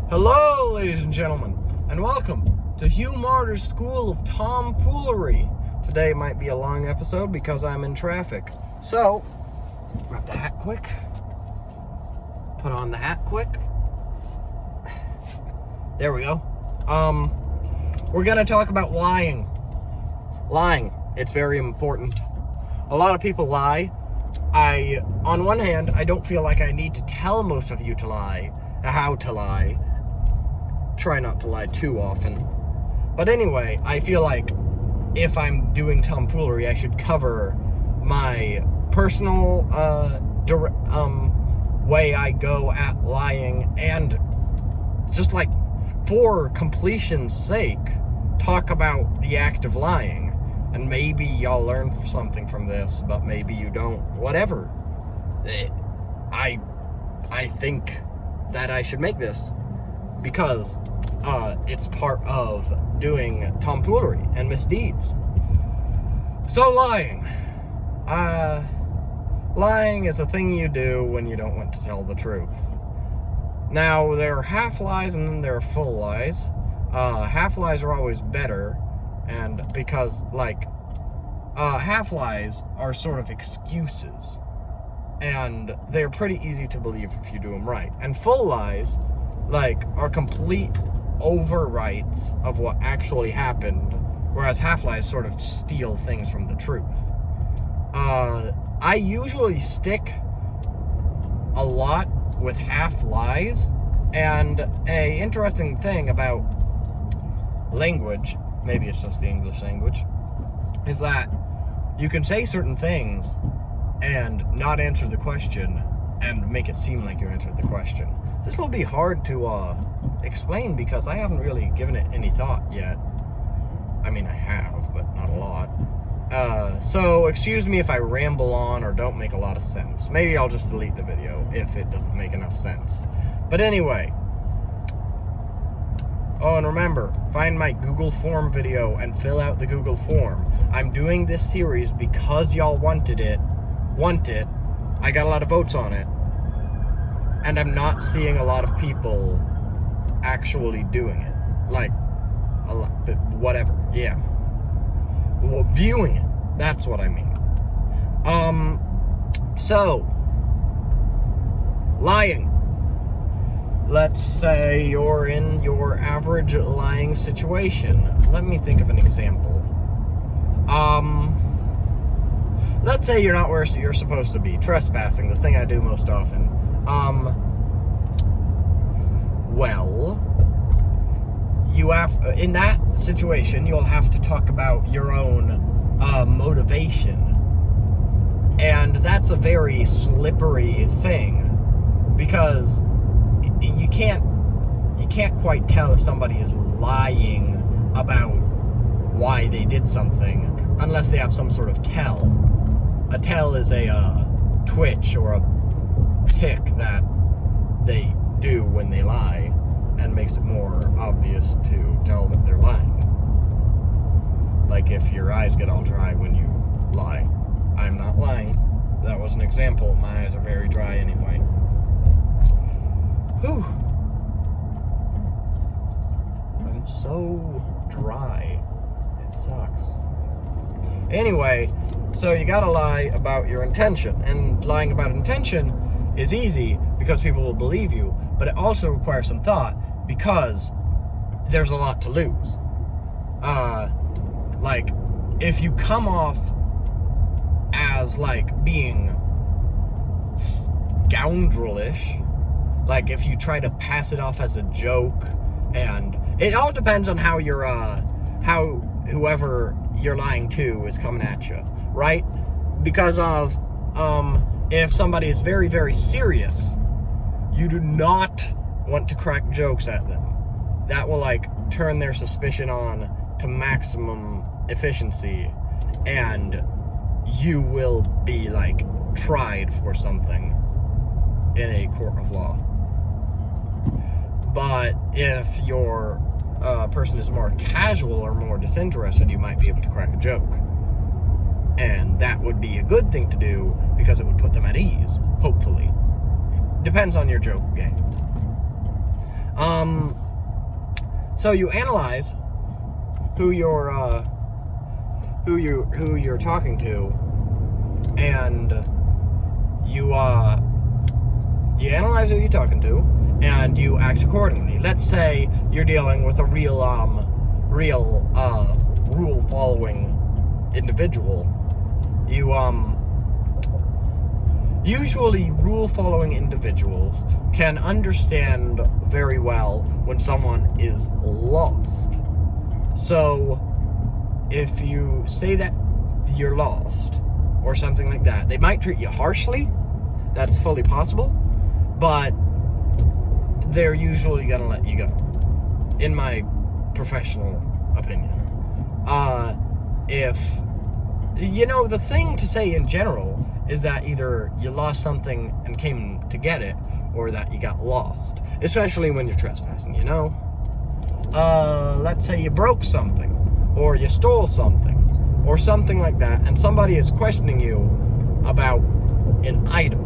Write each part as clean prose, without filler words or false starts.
Hello, ladies and gentlemen, and welcome to Hugh Marder's School of Tomfoolery. Today might be a long episode because I'm in traffic. So, grab the hat quick. Put on the hat quick. There we go. We're going to talk about lying. Lying. It's very important. A lot of people lie. On one hand, I don't feel like I need to tell most of you to lie, how to lie. Try not to lie too often. But anyway, I feel like if I'm doing tomfoolery, I should cover my personal way I go at lying, and just like for completion's sake, talk about the act of lying. And maybe y'all learn something from this, but maybe you don't. Whatever. I think that I should make this because it's part of doing tomfoolery and misdeeds. So lying. Lying is a thing you do when you don't want to tell the truth. Now, there are half lies and then there are full lies. Half lies are always better, and because, half lies are sort of excuses, and they're pretty easy to believe if you do them right. And full lies, are complete overwrites of what actually happened, whereas half lies sort of steal things from the truth. I usually stick a lot with half lies, and a interesting thing about language, maybe it's just the English language, is that you can say certain things and not answer the question and make it seem like you answered the question. This will be hard to explain because I haven't really given it any thought yet. I mean, I have, but not a lot. So excuse me if I ramble on or don't make a lot of sense. Maybe I'll just delete the video if it doesn't make enough sense. But anyway. Oh, and remember, find my Google form video and fill out the Google form. I'm doing this series because y'all want it. I got a lot of votes on it. And I'm not seeing a lot of people actually doing it. A lot, but whatever, yeah. Well, viewing it, that's what I mean. So, lying. Let's say you're in your average lying situation. Let me think of an example. Let's say you're not where you're supposed to be. Trespassing, the thing I do most often. Well, you have, in that situation, you'll have to talk about your own motivation. And that's a very slippery thing, because you can't quite tell if somebody is lying about why they did something unless they have some sort of tell. A tell is a twitch or a tick that they do when they lie, and makes it more obvious to tell that they're lying. Like if your eyes get all dry when you lie. I'm not lying. That was an example. My eyes are very dry anyway. Whew. I'm so dry. It sucks. Anyway, so you gotta lie about your intention. And lying about intention is easy because people will believe you, but it also requires some thought because there's a lot to lose. If you come off as, being scoundrelish, if you try to pass it off as a joke, and it all depends on how you're, how whoever you're lying to is coming at you, right? Because of, if somebody is very, very serious, you do not want to crack jokes at them. That will, turn their suspicion on to maximum efficiency, and you will be, tried for something in a court of law. But if your person is more casual or more disinterested, you might be able to crack a joke. And that would be a good thing to do because it would put them at ease, hopefully. Depends on your joke game. So you analyze who you're talking to, and you analyze who you're talking to, and you act accordingly. Let's say you're dealing with a real rule-following individual. Usually rule-following individuals can understand very well when someone is lost. So, if you say that you're lost, or something like that, they might treat you harshly. That's fully possible. But they're usually gonna let you go, in my professional opinion. The thing to say in general is that either you lost something and came to get it, or that you got lost, especially when you're trespassing, let's say you broke something, or you stole something, or something like that, and somebody is questioning you about an item.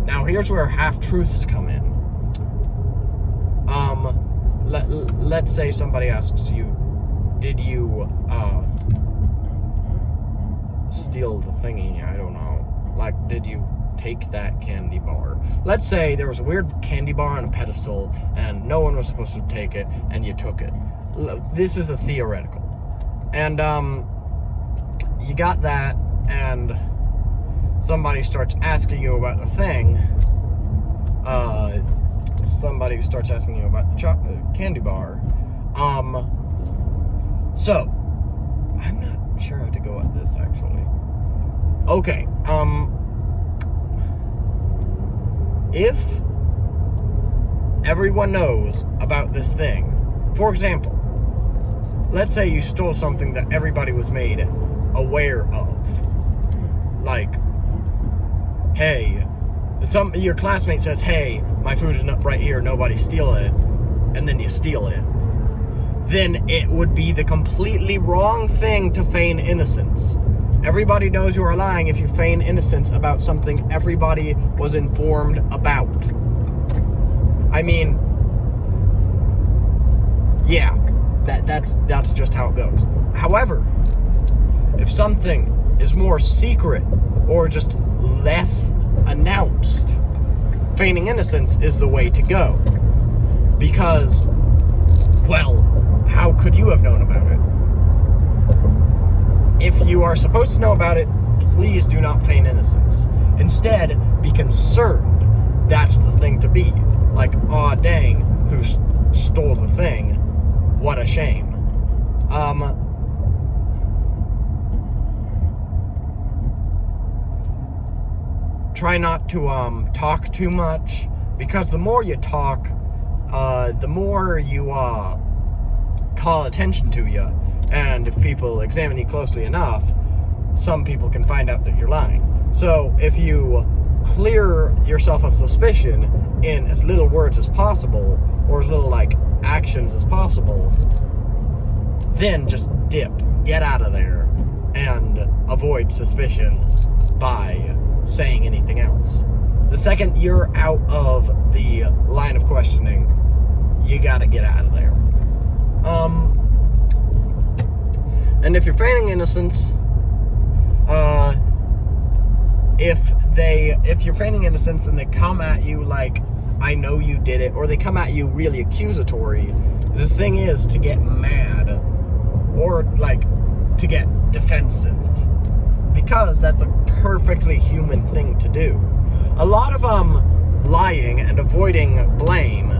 Now, here's where half-truths come in. Let's say somebody asks you, did you, steal the thingy? I don't know. Like, did you take that candy bar? Let's say there was a weird candy bar on a pedestal, and no one was supposed to take it, and you took it. This is a theoretical. And, you got that, and somebody starts asking you about the thing. Somebody starts asking you about the candy bar. So, I'm not sure how to go at this, actually. Okay, if everyone knows about this thing, for example, let's say you stole something that everybody was made aware of. Like, hey, your classmate says, hey, my food is not right here, nobody steal it, and then you steal it. Then it would be the completely wrong thing to feign innocence. Everybody knows you are lying if you feign innocence about something everybody was informed about. I mean, yeah, that's just how it goes. However, if something is more secret or just less announced, feigning innocence is the way to go. Because, well, how could you have known about it? If you are supposed to know about it, please do not feign innocence. Instead, be concerned. That's the thing to be. Like, aw dang, who stole the thing? What a shame. Try not to talk too much, because the more you talk, the more you call attention to you. And if people examine you closely enough, some people can find out that you're lying. So if you clear yourself of suspicion in as little words as possible, or as little actions as possible, then just dip, get out of there, and avoid suspicion by saying anything else. The second you're out of the line of questioning, you gotta get out of there. And if you're feigning innocence, if you're feigning innocence and they come at you like, I know you did it, or they come at you really accusatory, the thing is to get mad, or to get defensive, because that's a perfectly human thing to do. A lot of lying and avoiding blame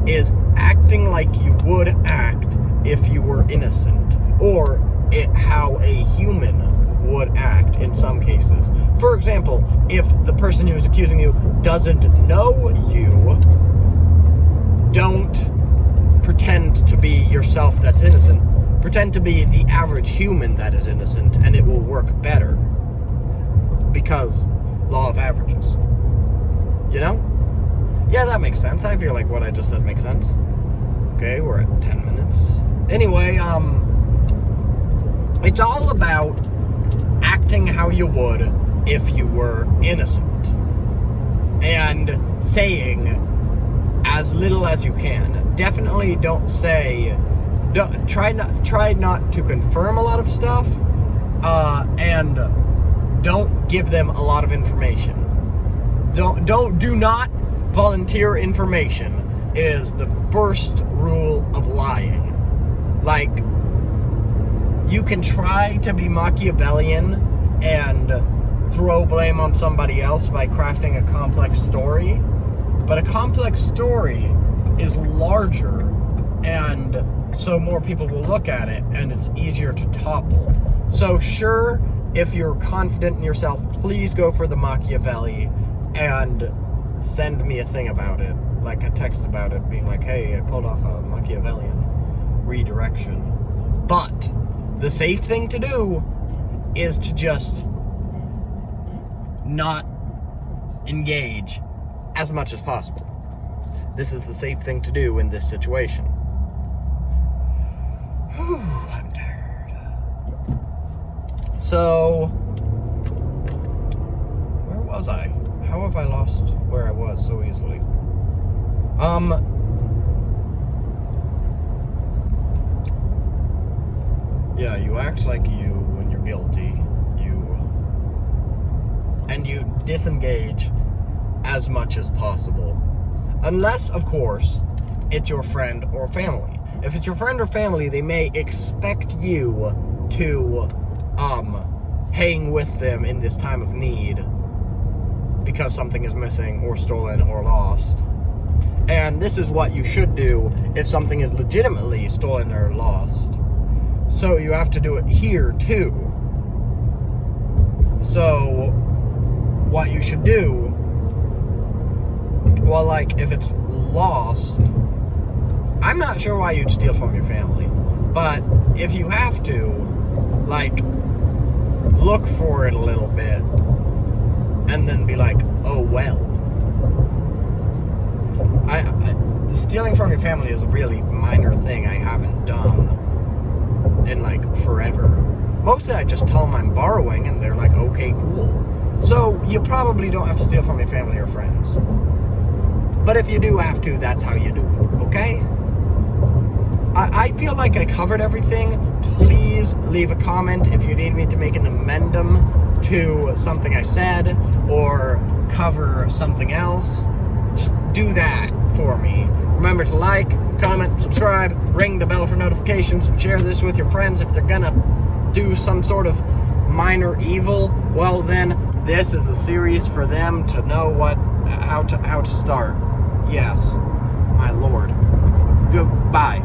is acting like you would act if you were innocent, or how a human would act in some cases. For example, if the person who is accusing you doesn't know you, don't pretend to be yourself that's innocent. Pretend to be the average human that is innocent, and it will work better. Because law of averages. Yeah, that makes sense. I feel like what I just said makes sense. Okay, we're at 10 minutes. Anyway, it's all about acting how you would if you were innocent. And saying as little as you can. definitely don't say, try not to confirm a lot of stuff, and don't give them a lot of information. Do not volunteer information is the first rule of lying. Like, you can try to be Machiavellian and throw blame on somebody else by crafting a complex story, but a complex story is larger, and so more people will look at it, and it's easier to topple. So sure, if you're confident in yourself, please go for the Machiavelli and send me a thing about it, like a text about it, being like, hey, I pulled off a Machiavellian redirection. But the safe thing to do is to just not engage as much as possible. This is the safe thing to do in this situation. Whew, I'm tired. So, where was I? How have I lost where I was so easily? Yeah, you act like you when you're guilty. And you disengage as much as possible. Unless, of course, it's your friend or family. If it's your friend or family, they may expect you to hang with them in this time of need because something is missing or stolen or lost. And this is what you should do if something is legitimately stolen or lost. So you have to do it here too. So what you should do, well, like, if it's lost, I'm not sure why you'd steal from your family, but if you have to, like, look for it a little bit and then be like, oh well. Stealing from your family is a really minor thing I haven't done in like forever. Mostly I just tell them I'm borrowing and they're like, okay, cool. So you probably don't have to steal from your family or friends. But if you do have to, that's how you do it, okay? I feel like I covered everything. Please leave a comment if you need me to make an amendum to something I said or cover something else. Just do that for me. Remember to like, comment, subscribe, ring the bell for notifications, and share this with your friends. If they're gonna do some sort of minor evil, well then, this is the series for them to know how to start. Yes, my lord. Goodbye.